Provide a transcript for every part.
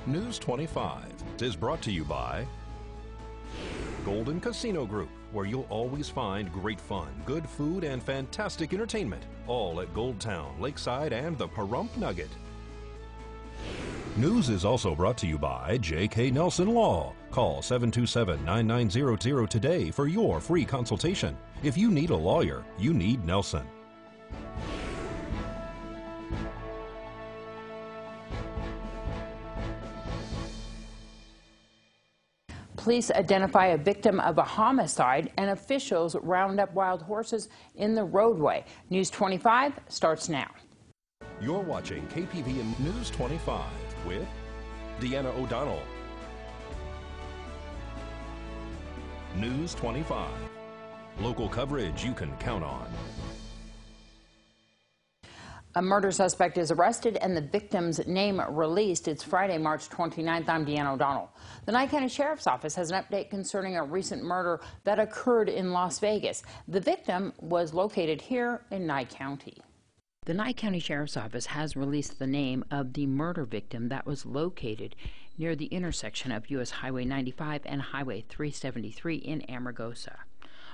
News 25 is brought to you by Golden Casino Group, where you'll always find great fun, good food, and fantastic entertainment, all at Gold Town, Lakeside, and the Pahrump Nugget. News is also brought to you by J.K. Nelson Law. Call 727-9900 today for your free consultation. If you need a lawyer, you need Nelson. Police identify a victim of a homicide, and officials round up wild horses in the roadway. News 25 starts now. You're watching KPVM News 25 with Deanna O'Donnell. News 25. Local coverage you can count on. A murder suspect is arrested and the victim's name released. It's Friday, March 29th. I'm Deanna O'Donnell. The Nye County Sheriff's Office has an update concerning a recent murder that occurred in Las Vegas. The victim was located here in Nye County. The Nye County Sheriff's Office has released the name of the murder victim that was located near the intersection of U.S. Highway 95 and Highway 373 in Amargosa.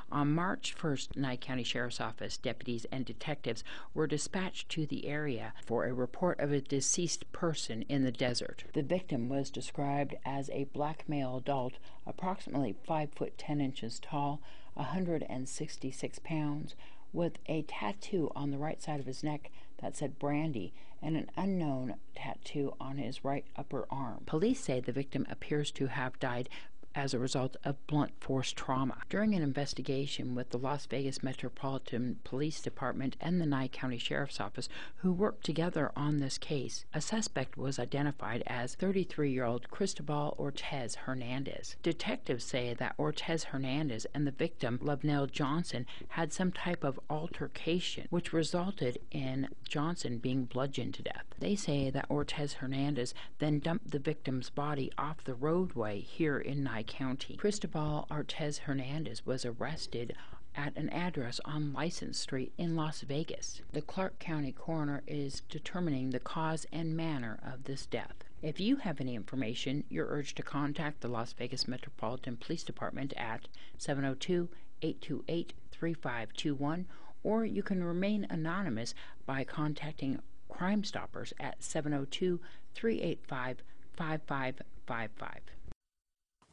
On March 1st, Nye County Sheriff's Office deputies and detectives were dispatched to the area for a report of a deceased person in the desert. The victim was described as a black male adult, approximately 5 foot 10 inches tall, 166 pounds, with a tattoo on the right side of his neck that said Brandy and an unknown tattoo on his right upper arm. Police say the victim appears to have died as a result of blunt force trauma. During an investigation with the Las Vegas Metropolitan Police Department and the Nye County Sheriff's Office, who worked together on this case, a suspect was identified as 33-year-old Cristobal Ortez Hernandez. Detectives say that Ortez Hernandez and the victim, Lovnell Johnson, had some type of altercation, which resulted in Johnson being bludgeoned to death. They say that Ortez Hernandez then dumped the victim's body off the roadway here in Nye County. Cristobal Ortez Hernandez was arrested at an address on License Street in Las Vegas. The Clark County coroner is determining the cause and manner of this death. If you have any information, you're urged to contact the Las Vegas Metropolitan Police Department at 702-828-3521, or you can remain anonymous by contacting Crime Stoppers at 702-385-5555.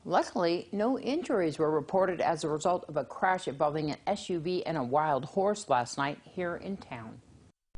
Luckily, no injuries were reported as a result of a crash involving an SUV and a wild horse last night here in town.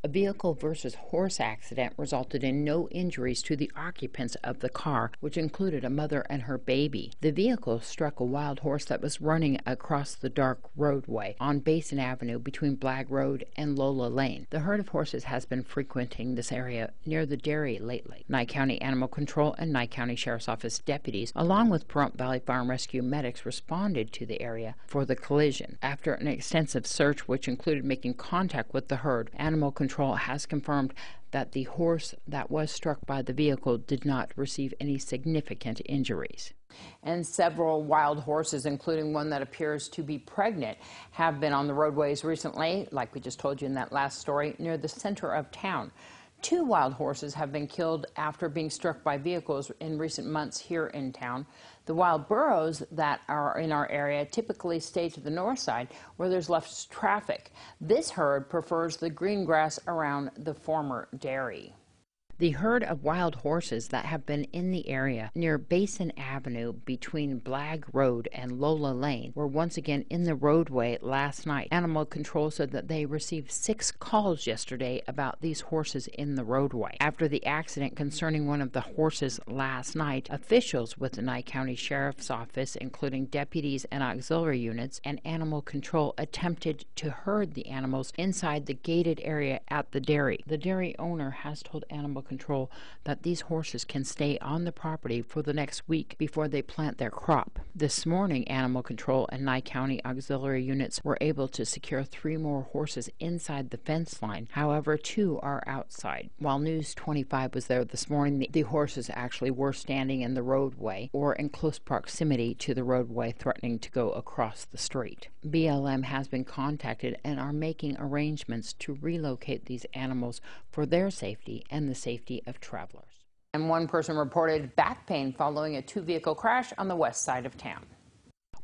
A vehicle versus horse accident resulted in no injuries to the occupants of the car, which included a mother and her baby. The vehicle struck a wild horse that was running across the dark roadway on Basin Avenue between Blagg Road and Lola Lane. The herd of horses has been frequenting this area near the dairy lately. Nye County Animal Control and Nye County Sheriff's Office deputies, along with Pahrump Valley Farm Rescue medics, responded to the area for the collision. After an extensive search, which included making contact with the herd, Animal Control has confirmed that the horse that was struck by the vehicle did not receive any significant injuries. And several wild horses, including one that appears to be pregnant, have been on the roadways recently, like we just told you in that last story, near the center of town. 2 wild horses have been killed after being struck by vehicles in recent months here in town. The wild burros that are in our area typically stay to the north side where there's less traffic. This herd prefers the green grass around the former dairy. The herd of wild horses that have been in the area near Basin Avenue between Blagg Road and Lola Lane were once again in the roadway last night. Animal Control said that they received 6 calls yesterday about these horses in the roadway. After the accident concerning one of the horses last night, officials with the Nye County Sheriff's Office, including deputies and auxiliary units, and Animal Control attempted to herd the animals inside the gated area at the dairy. The dairy owner has told Animal Control that these horses can stay on the property for the next week before they plant their crop. This morning, Animal Control and Nye County auxiliary units were able to secure 3 more horses inside the fence line. However, 2 are outside. While News 25 was there this morning, the horses actually were standing in the roadway or in close proximity to the roadway, threatening to go across the street. BLM has been contacted and are making arrangements to relocate these animals for their safety and the safety of travelers. And one person reported back pain following a two-vehicle crash on the west side of town.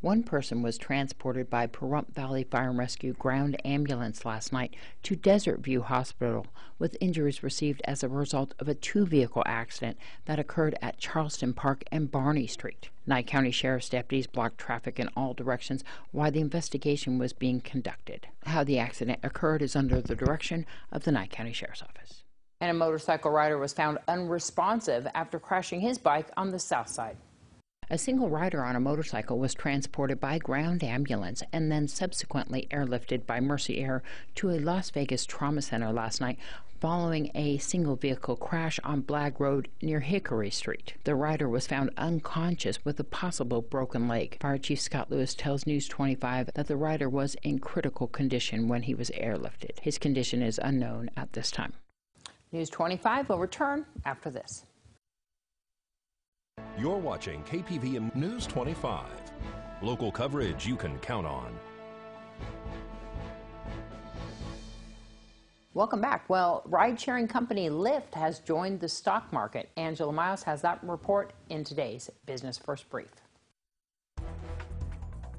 One person was transported by Pahrump Valley Fire and Rescue ground ambulance last night to Desert View Hospital with injuries received as a result of a two-vehicle accident that occurred at Charleston Park and Barney Street. Nye County Sheriff's deputies blocked traffic in all directions while the investigation was being conducted. How the accident occurred is under the direction of the Nye County Sheriff's Office. And a motorcycle rider was found unresponsive after crashing his bike on the south side. A single rider on a motorcycle was transported by ground ambulance and then subsequently airlifted by Mercy Air to a Las Vegas trauma center last night following a single vehicle crash on Blagg Road near Hickory Street. The rider was found unconscious with a possible broken leg. Fire Chief Scott Lewis tells News 25 that the rider was in critical condition when he was airlifted. His condition is unknown at this time. News 25 will return after this. You're watching KPVM News 25. Local coverage you can count on. Welcome back. Well, ride-sharing company Lyft has joined the stock market. Angela Miles has that report in today's Business First Brief.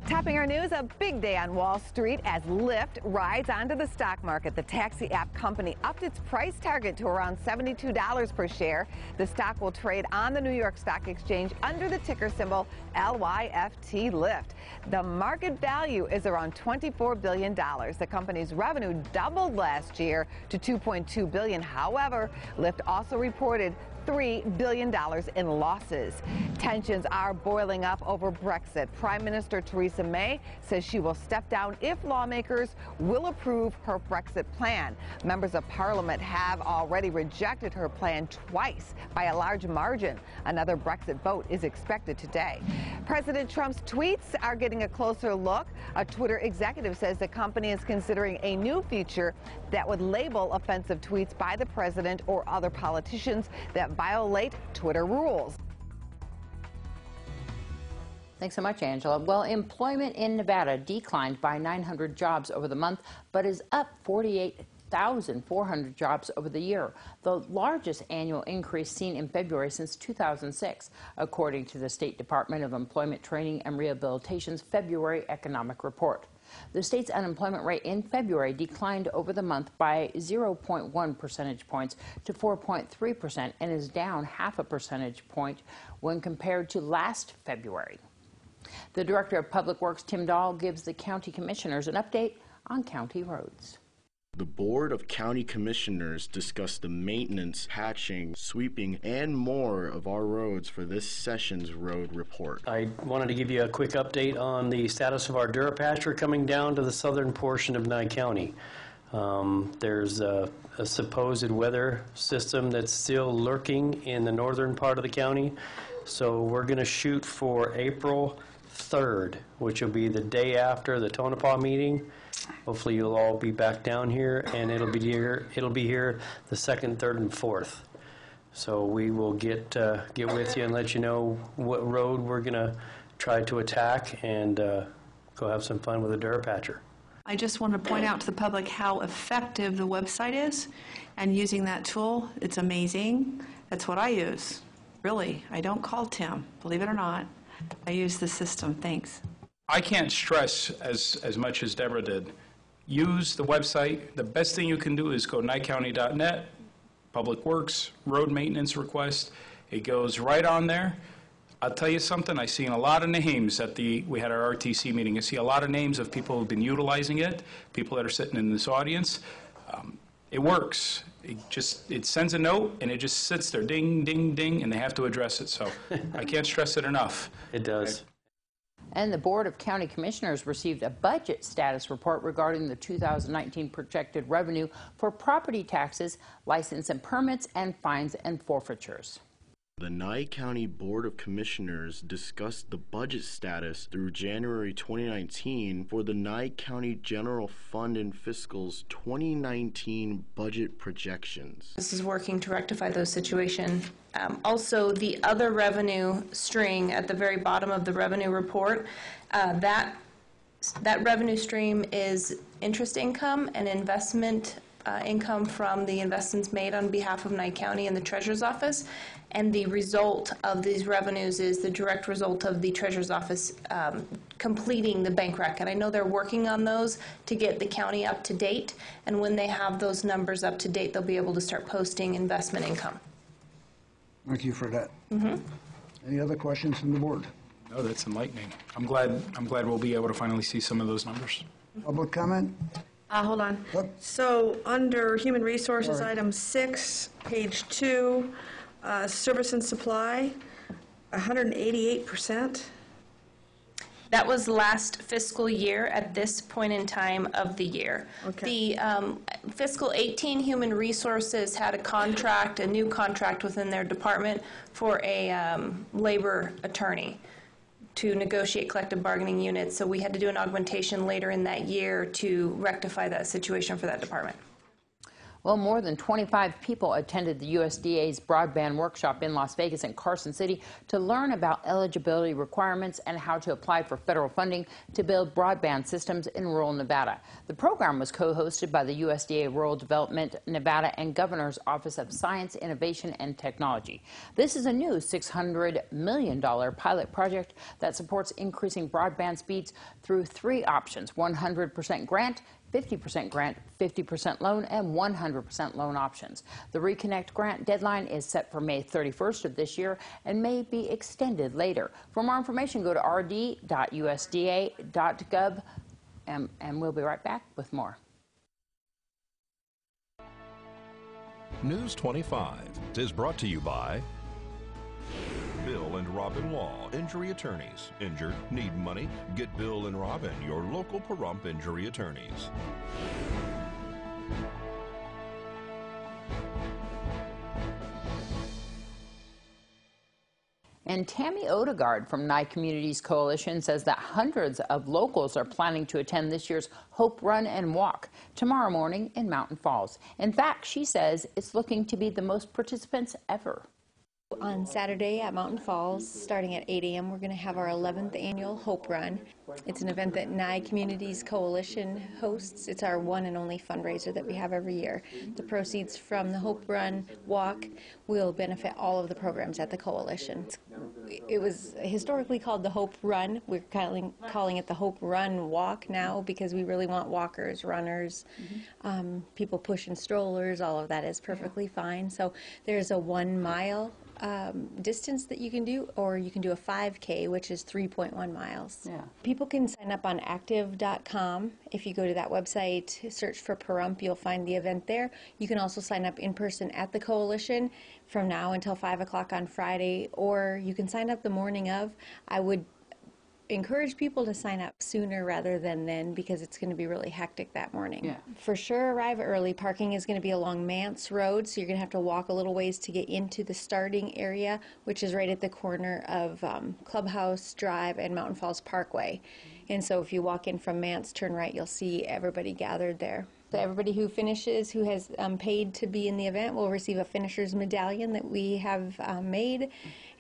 Topping our news, a big day on Wall Street as Lyft rides onto the stock market. The taxi app company upped its price target to around $72 per share. The stock will trade on the New York Stock Exchange under the ticker symbol LYFT Lyft. The market value is around $24 billion. The company's revenue doubled last year to $2.2 billion. However, Lyft also reported $3 billion in losses. Tensions are boiling up over Brexit. Prime Minister Theresa May says she will step down if lawmakers will approve her Brexit plan. Members of Parliament have already rejected her plan twice by a large margin. Another Brexit vote is expected today. President Trump's tweets are getting a closer look. A Twitter executive says the company is considering a new feature that would label offensive tweets by the president or other politicians that violate Twitter rules. Thanks so much, Angela. Well, employment in Nevada declined by 900 jobs over the month, but is up 48,400 jobs over the year, the largest annual increase seen in February since 2006, according to the State Department of Employment Training and Rehabilitation's February economic report. The state's unemployment rate in February declined over the month by 0.1 percentage points to 4.3% and is down half a percentage point when compared to last February. The Director of Public Works, Tim Dahl, gives the county commissioners an update on county roads. The Board of County Commissioners discussed the maintenance, patching, sweeping, and more of our roads for this session's road report. I wanted to give you a quick update on the status of our Durapatcher coming down to the southern portion of Nye County. There's a supposed weather system that's still lurking in the northern part of the county, so we're going to shoot for April 3rd, which will be the day after the Tonopah meeting. Hopefully you'll all be back down here, and it'll be here the 2nd, 3rd, and 4th. So we will get with you and let you know what road we're going to try to attack and go have some fun with a Durapatcher. I just want to point out to the public how effective the website is, and using that tool, it's amazing. That's what I use. Really, I don't call Tim, believe it or not. I use the system. Thanks. I can't stress as much as Deborah did. Use the website. The best thing you can do is go nyecounty.net, Public Works, road maintenance request. It goes right on there. I'll tell you something, I've seen a lot of names we had our RTC meeting. I see a lot of names of people who've been utilizing it, people that are sitting in this audience. It works. It sends a note and it just sits there, ding, ding, ding, and they have to address it. So I can't stress it enough. It does. And the Board of County Commissioners received a budget status report regarding the 2019 projected revenue for property taxes, license and permits, and fines and forfeitures. The Nye County Board of Commissioners discussed the budget status through January 2019 for the Nye County General Fund and Fiscal's 2019 budget projections. This is working to rectify those situations. Also, the other revenue string at the very bottom of the revenue report, that revenue stream is interest income and investment income from the investments made on behalf of Nye County and the Treasurer's Office. And the result of these revenues is the direct result of the Treasurer's Office completing the bank rec. And I know they're working on those to get the county up to date. And when they have those numbers up to date, they'll be able to start posting investment income. Thank you for that. Any other questions from the board? No, that's enlightening. I'm glad we'll be able to finally see some of those numbers. Public comment? Hold on. Yep. So under Human Resources, All right. item 6, page 2, service and supply, 188%. That was last fiscal year at this point in time of the year. Okay. The fiscal 18 Human Resources had a new contract within their department for a labor attorney to negotiate collective bargaining units. So we had to do an augmentation later in that year to rectify that situation for that department. Well, more than 25 people attended the USDA's broadband workshop in Las Vegas and Carson City to learn about eligibility requirements and how to apply for federal funding to build broadband systems in rural Nevada. The program was co-hosted by the USDA Rural Development Nevada and Governor's Office of Science, Innovation, and Technology. This is a new $600 million pilot project that supports increasing broadband speeds through 3 options: 100% grant, 50% grant, 50% loan, and 100% loan options. The Reconnect grant deadline is set for May 31st of this year and may be extended later. For more information, go to rd.usda.gov, and we'll be right back with more. News 25 is brought to you by Bill and Robin Law, injury attorneys. Injured, need money? Get Bill and Robin, your local Pahrump injury attorneys. And Tammy Odegaard from Nye Communities Coalition says that hundreds of locals are planning to attend this year's Hope Run and Walk tomorrow morning in Mountain Falls. In fact, she says it's looking to be the most participants ever. On Saturday at Mountain Falls, starting at 8 a.m., we're going to have our 11th annual Hope Run. It's an event that Nye Communities Coalition hosts. It's our one and only fundraiser that we have every year. The proceeds from the Hope Run Walk will benefit all of the programs at the coalition. It was historically called the Hope Run. We're calling it the Hope Run Walk now because we really want walkers, runners, people pushing strollers. All of that is perfectly fine. So there's a 1 mile distance that you can do, or you can do a 5K, which is 3.1 miles. Yeah. People can sign up on active.com. If you go to that website, search for Pahrump, you'll find the event there. You can also sign up in person at the coalition from now until 5 o'clock on Friday, or you can sign up the morning of. I would encourage people to sign up sooner rather than then because it's going to be really hectic that morning. Yeah. For sure, arrive early. Parking is going to be along Mance Road, so you're going to have to walk a little ways to get into the starting area, which is right at the corner of Clubhouse Drive and Mountain Falls Parkway. And so if you walk in from Mance, turn right, you'll see everybody gathered there. So everybody who finishes, who has paid to be in the event, will receive a finisher's medallion that we have made,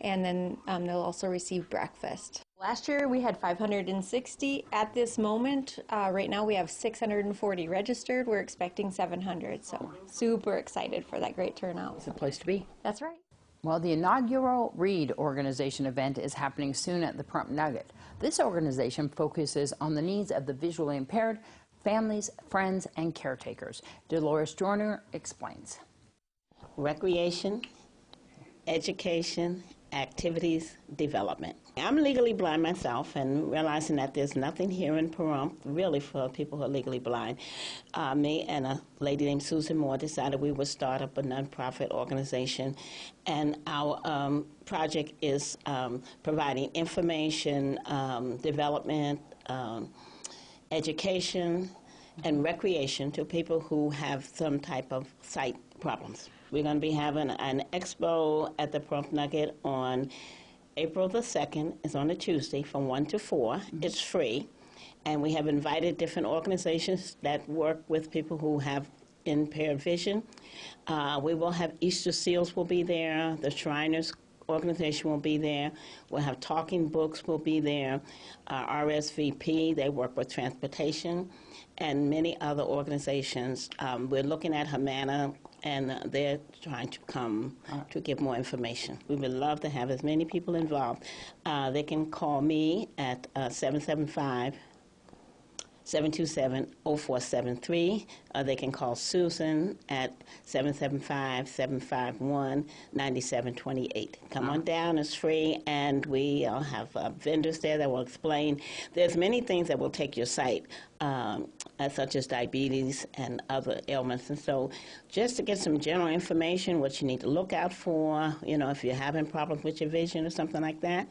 and then they'll also receive breakfast. Last year we had 560. At this moment, right now we have 640 registered. We're expecting 700, so super excited for that great turnout. It's a place to be. That's right. Well, the inaugural READ organization event is happening soon at the Pahrump Nugget. This organization focuses on the needs of the visually impaired, families, friends, and caretakers. Dolores Joyner explains. Recreation, education, activities, development. I'm legally blind myself, and realizing that there's nothing here in Pahrump really for people who are legally blind, me and a lady named Susan Moore decided we would start up a nonprofit organization, and our project is providing information, development, education, and recreation to people who have some type of sight problems. We're going to be having an expo at the Pahrump Nugget on April the 2nd. It's on a Tuesday from 1 to 4. It's free. And we have invited different organizations that work with people who have impaired vision. We will have Easter Seals will be there. The Shriners organization will be there. We'll have Talking Books will be there. RSVP, they work with transportation, and many other organizations. We're looking at Humana, and they're trying to come to give more information. We would love to have as many people involved. They can call me at 727-0473. They can call Susan at 775-751-9728. Come on down, it's free, and we have vendors there that will explain. There's many things that will take your sight, such as diabetes and other ailments. And so just to get some general information, what you need to look out for, if you're having problems with your vision or something like that,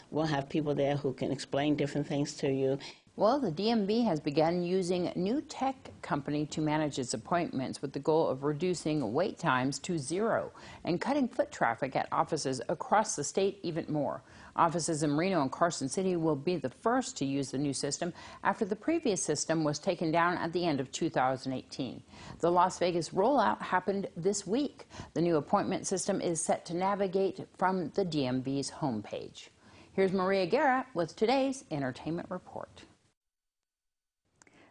we'll have people there who can explain different things to you. Well, the DMV has begun using a new tech company to manage its appointments with the goal of reducing wait times to 0 and cutting foot traffic at offices across the state even more. Offices in Reno and Carson City will be the first to use the new system after the previous system was taken down at the end of 2018. The Las Vegas rollout happened this week. The new appointment system is set to navigate from the DMV's homepage. Here's Maria Guerra with today's Entertainment Report.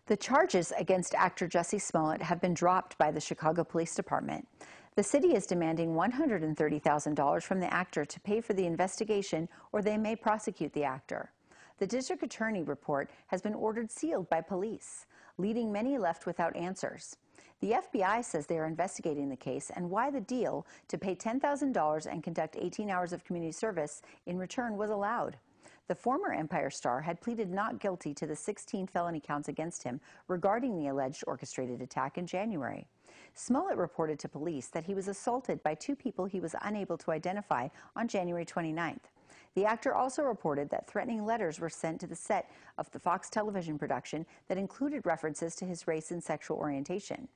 The charges against actor Jussie Smollett have been dropped by the Chicago Police Department. The city is demanding $130,000 from the actor to pay for the investigation, or they may prosecute the actor. The district attorney report has been ordered sealed by police, leaving many left without answers. The FBI says they are investigating the case and why the deal to pay $10,000 and conduct 18 hours of community service in return was allowed. The former Empire star had pleaded not guilty to the 16 felony counts against him regarding the alleged orchestrated attack in January. Smollett reported to police that he was assaulted by 2 people he was unable to identify on January 29th. The actor also reported that threatening letters were sent to the set of the Fox television production that included references to his race and sexual orientation.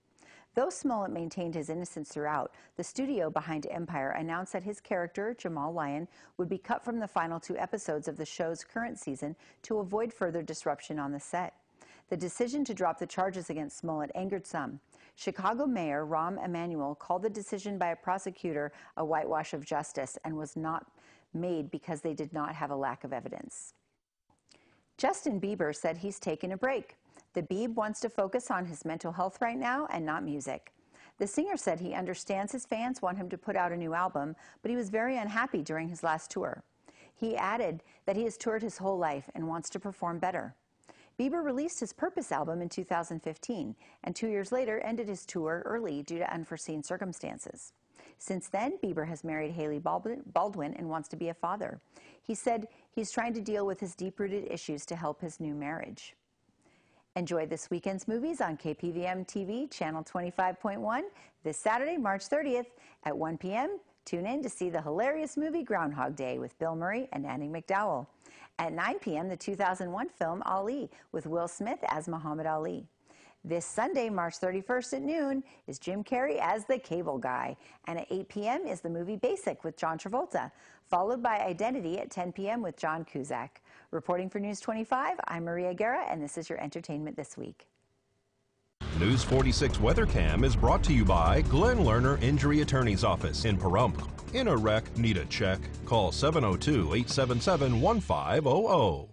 Though Smollett maintained his innocence throughout, the studio behind Empire announced that his character, Jamal Lyon, would be cut from the final 2 episodes of the show's current season to avoid further disruption on the set. The decision to drop the charges against Smollett angered some. Chicago Mayor Rahm Emanuel called the decision by a prosecutor a whitewash of justice and was not made because they did not have a lack of evidence. Justin Bieber said he's taken a break. The Bieb wants to focus on his mental health right now and not music. The singer said he understands his fans want him to put out a new album, but he was very unhappy during his last tour. He added that he has toured his whole life and wants to perform better. Bieber released his Purpose album in 2015 and 2 years later ended his tour early due to unforeseen circumstances. Since then, Bieber has married Haley Baldwin and wants to be a father. He said he's trying to deal with his deep-rooted issues to help his new marriage. Enjoy this weekend's movies on KPVM TV, Channel 25.1, this Saturday, March 30th at 1 p.m. Tune in to see the hilarious movie Groundhog Day with Bill Murray and Andie MacDowell. At 9 p.m., the 2001 film Ali with Will Smith as Muhammad Ali. This Sunday, March 31st at noon, is Jim Carrey as the Cable Guy. And at 8 p.m. is the movie Basic with John Travolta, followed by Identity at 10 p.m. with John Cusack. Reporting for News 25, I'm Maria Guerra, and this is your Entertainment This Week. News 46 WeatherCam is brought to you by Glenn Lerner Injury Attorney's Office in Pahrump. In a wreck, need a check? Call 702-877-1500.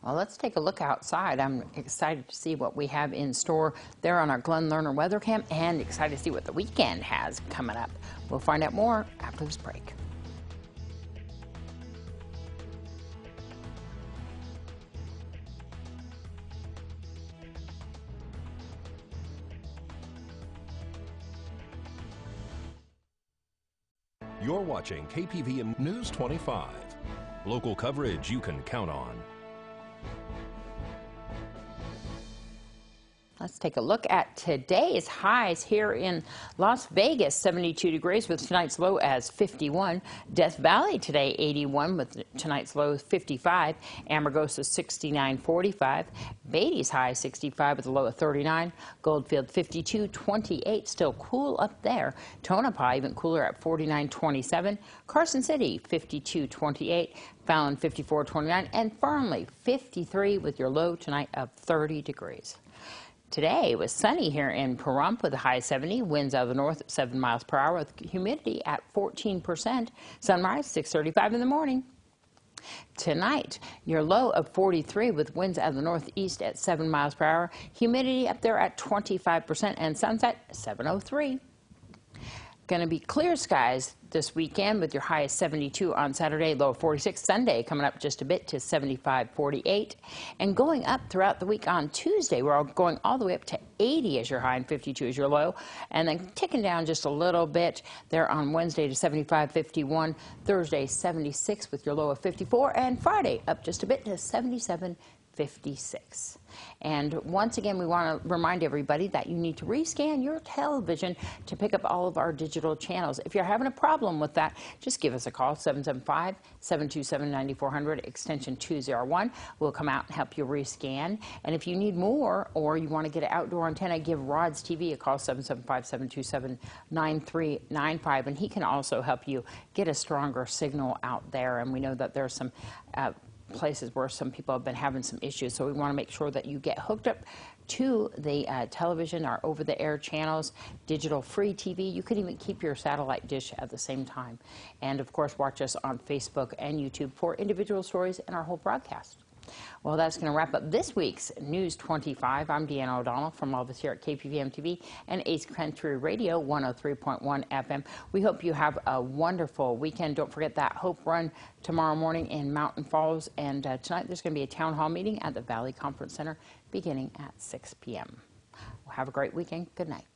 Well, let's take a look outside. I'm excited to see what we have in store there on our Glenn Lerner WeatherCam and excited to see what the weekend has coming up. We'll find out more after this break. You're watching KPVM News 25. Local coverage you can count on. Let's take a look at today's highs here in Las Vegas, 72 degrees with tonight's low as 51. Death Valley today, 81 with tonight's low 55. Amargosa, 69.45. Beatty's high, 65 with a low of 39. Goldfield, 52, 28. Still cool up there. Tonopah, even cooler at 49.27. Carson City, 52, 28. Fallon, 54, 29. And Fernley, 53 with your low tonight of 30 degrees. Today it was sunny here in Pahrump with a high 70, winds out of the north at 7 miles per hour with humidity at 14%. Sunrise 6:35 in the morning. Tonight, your low of 43 with winds out of the northeast at 7 miles per hour, humidity up there at 25%, and sunset 7:03. Going to be clear skies this weekend with your high of 72 on Saturday, low of 46. Sunday coming up just a bit to 75, 48. And going up throughout the week on Tuesday, we're going all the way up to 80 as your high and 52 as your low. And then ticking down just a little bit there on Wednesday to 75, 51. Thursday 76 with your low of 54. And Friday up just a bit to 77, 56. And once again, we want to remind everybody that you need to rescan your television to pick up all of our digital channels. If you're having a problem with that, just give us a call, 775-727-9400, extension 201. We'll come out and help you rescan. And if you need more or you want to get an outdoor antenna, give Rod's TV a call, 775-727-9395. And he can also help you get a stronger signal out there. And we know that there's some places where some people have been having some issues, so we want to make sure that you get hooked up to the television, our over-the-air channels, digital free TV. You can even keep your satellite dish at the same time. And of course, watch us on Facebook and YouTube for individual stories and our whole broadcast. Well, that's going to wrap up this week's News 25. I'm Deanna O'Donnell from all of us here at KPVM TV and Ace Country Radio 103.1 FM. We hope you have a wonderful weekend. Don't forget that Hope Run tomorrow morning in Mountain Falls. And tonight there's going to be a town hall meeting at the Valley Conference Center beginning at 6 p.m. Well, have a great weekend. Good night.